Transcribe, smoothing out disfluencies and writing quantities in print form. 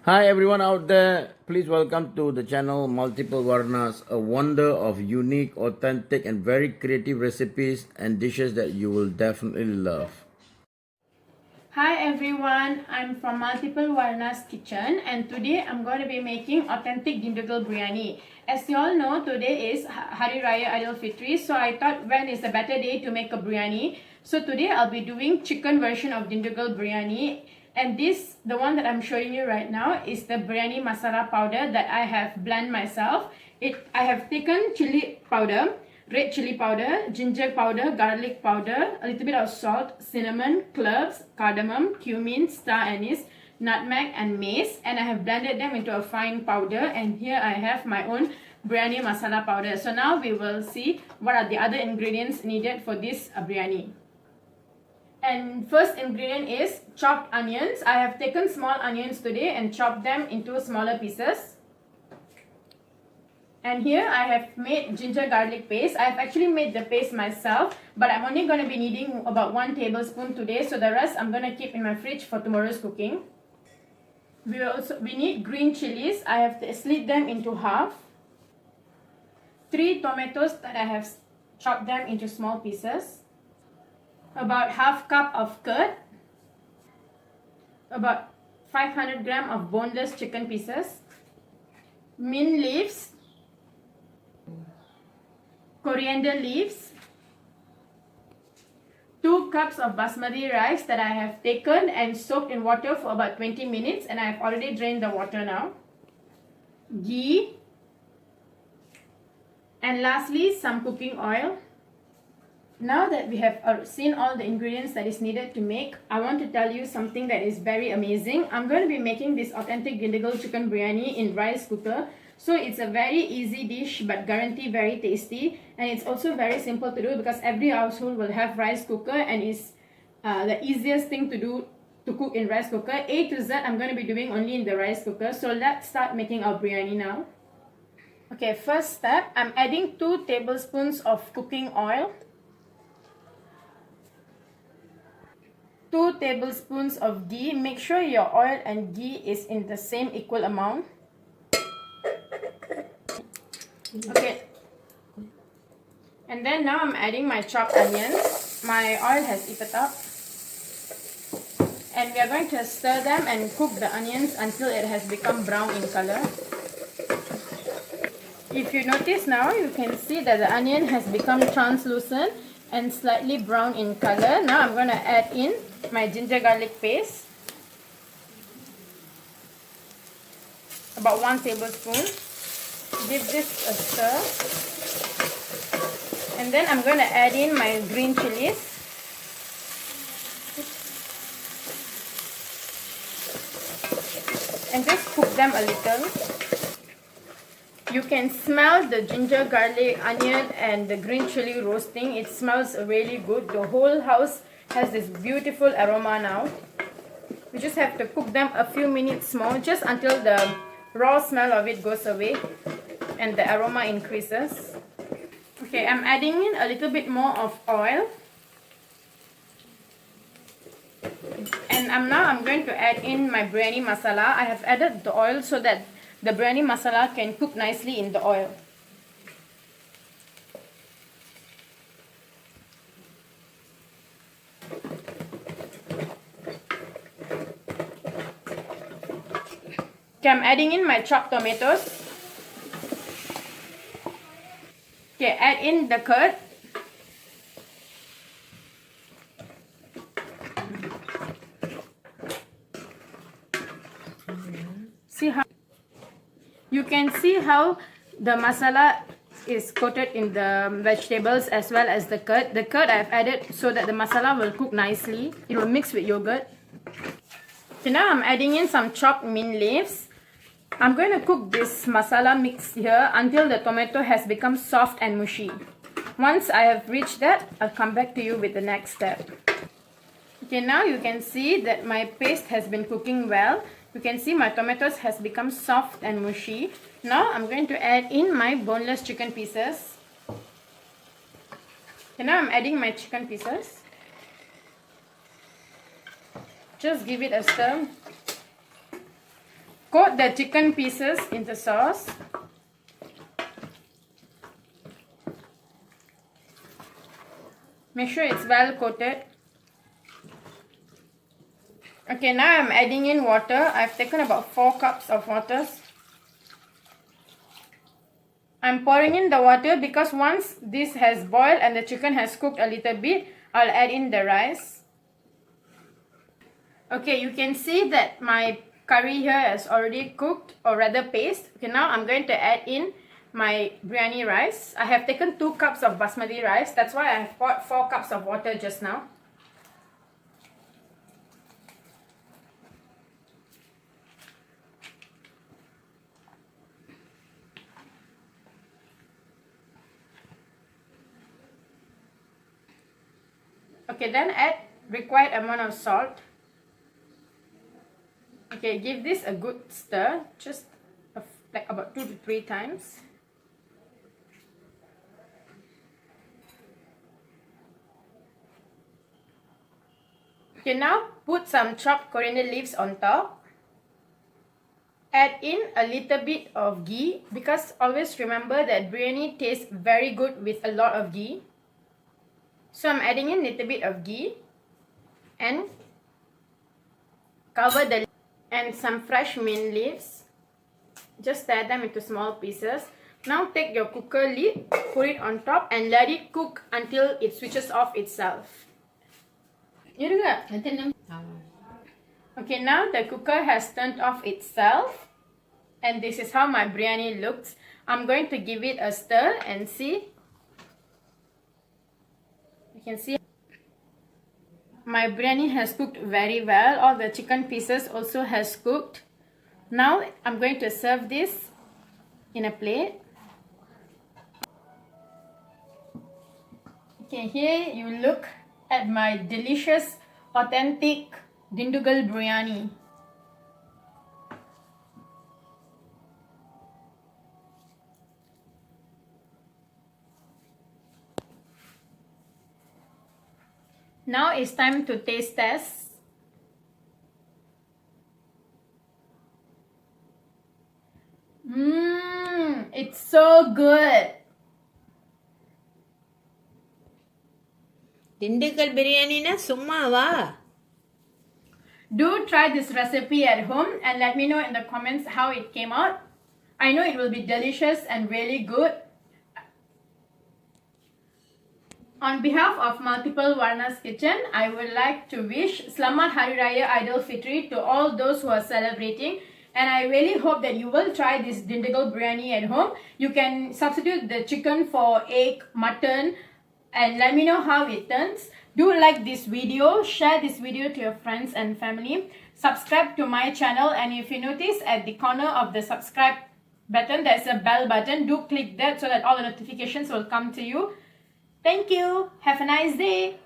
Hi everyone out there, please welcome to the channel Multiplewarnas, a wonder of unique, authentic and very creative recipes and dishes that you will definitely love. Hi everyone, I'm from Multiplewarnas Kitchen and today I'm going to be making authentic Dindigul Biryani. As you all know, today is Hari Raya aidilfitri, so I thought when is a better day to make a biryani. So today I'll be doing chicken version of Dindigul Biryani, and this, the one that I'm showing you right now, is the biryani masala powder that I have blended myself. I have taken chili powder, red chili powder, ginger powder, garlic powder, a little bit of salt, cinnamon, cloves, cardamom, cumin, star anise, nutmeg and mace, and I have blended them into a fine powder. And here I have my own biryani masala powder. So now we will see what are the other ingredients needed for this biryani. And first ingredient is chopped onions. I have taken small onions today and chopped them into smaller pieces. And here I have made ginger garlic paste. I have actually made the paste myself, but I'm only going to be needing about 1 tablespoon today, so the rest I'm going to keep in my fridge for tomorrow's cooking. We need green chilies. I have slit them into half. 3 tomatoes that I have chopped them into small pieces. About half cup of curd. About 500 gram of boneless chicken pieces. Mint leaves. Coriander leaves, 2 cups of basmati rice that I have taken and soaked in water for about 20 minutes, and I have already drained the water now. Ghee, and lastly some cooking oil. Now that we have seen all the ingredients that is needed to make, I want to tell you something that is very amazing. I'm going to be making this authentic Dindigul chicken biryani in rice cooker. So it's a very easy dish but guarantee very tasty, and it's also very simple to do because every household will have rice cooker, and it's the easiest thing to do to cook in rice cooker. A to Z I'm going to be doing only in the rice cooker. So let's start making our biryani now. Okay, first step, I'm adding 2 tablespoons of cooking oil, 2 tablespoons of ghee. Make sure your oil and ghee is in the same equal amount. Okay, and then now I'm adding my chopped onions. My oil has heated up, and we are going to stir them and cook the onions until it has become brown in color. If you notice now, you can see that the onion has become translucent and slightly brown in color. Now I'm going to add in my ginger garlic paste, about 1 tablespoon. Give this a stir, and then I'm going to add in my green chilies, and just cook them a little. You can smell the ginger, garlic, onion and the green chili roasting. It smells really good. The whole house has this beautiful aroma now. We just have to cook them a few minutes more, just until the raw smell of it goes away and the aroma increases. Okay, I'm adding in a little bit more of oil, and I'm going to add in my biryani masala. I have added the oil so that the biryani masala can cook nicely in the oil. Okay, I'm adding in my chopped tomatoes. Okay, add in the curd. You can see how the masala is coated in the vegetables as well as the curd. The curd I've added so that the masala will cook nicely. It will mix with yogurt. So now I'm adding in some chopped mint leaves. I'm going to cook this masala mix here until the tomato has become soft and mushy. Once I have reached that, I'll come back to you with the next step. Okay, now you can see that my paste has been cooking well. You can see my tomatoes has become soft and mushy. Now I'm going to add in my boneless chicken pieces. Okay, now I'm adding my chicken pieces. Just give it a stir. coat the chicken pieces in the sauce. Make sure it's well coated. Okay, now I'm adding in water. I've taken about 4 cups of water. I'm pouring in the water because once this has boiled and the chicken has cooked a little bit, I'll add in the rice. Okay, you can see that my curry here has already cooked, or rather paste. Okay, now I'm going to add in my biryani rice. I have taken 2 cups of basmati rice. That's why I have poured 4 cups of water just now. Okay, then add required amount of salt. Okay, give this a good stir, just like about 2 to 3 times. Okay, now put some chopped coriander leaves on top. Add in a little bit of ghee, because always remember that biryani tastes very good with a lot of ghee. So I'm adding in a little bit of ghee and cover the and some fresh mint leaves. Just tear them into small pieces. Now take your cooker lid, put it on top and let it cook until it switches off itself. Okay, now the cooker has turned off itself and this is how my biryani looks. I'm going to give it a stir and see. You can see my biryani has cooked very well. All the chicken pieces also has cooked. Now I'm going to serve this in a plate. Okay, here you look at my delicious, authentic Dindigul biryani. Now it's time to taste test. It's so good. Dindigul biryani na summawa. Do try this recipe at home and let me know in the comments how it came out. I know it will be delicious and really good. On behalf of Multiplewarnas Kitchen, I would like to wish Selamat Hari Raya Aidilfitri to all those who are celebrating. And I really hope that you will try this Dindigul biryani at home. You can substitute the chicken for egg, mutton, and let me know how it turns. Do like this video, share this video to your friends and family. Subscribe to my channel, and if you notice at the corner of the subscribe button, there's a bell button. Do click that so that all the notifications will come to you. Thank you. Have a nice day.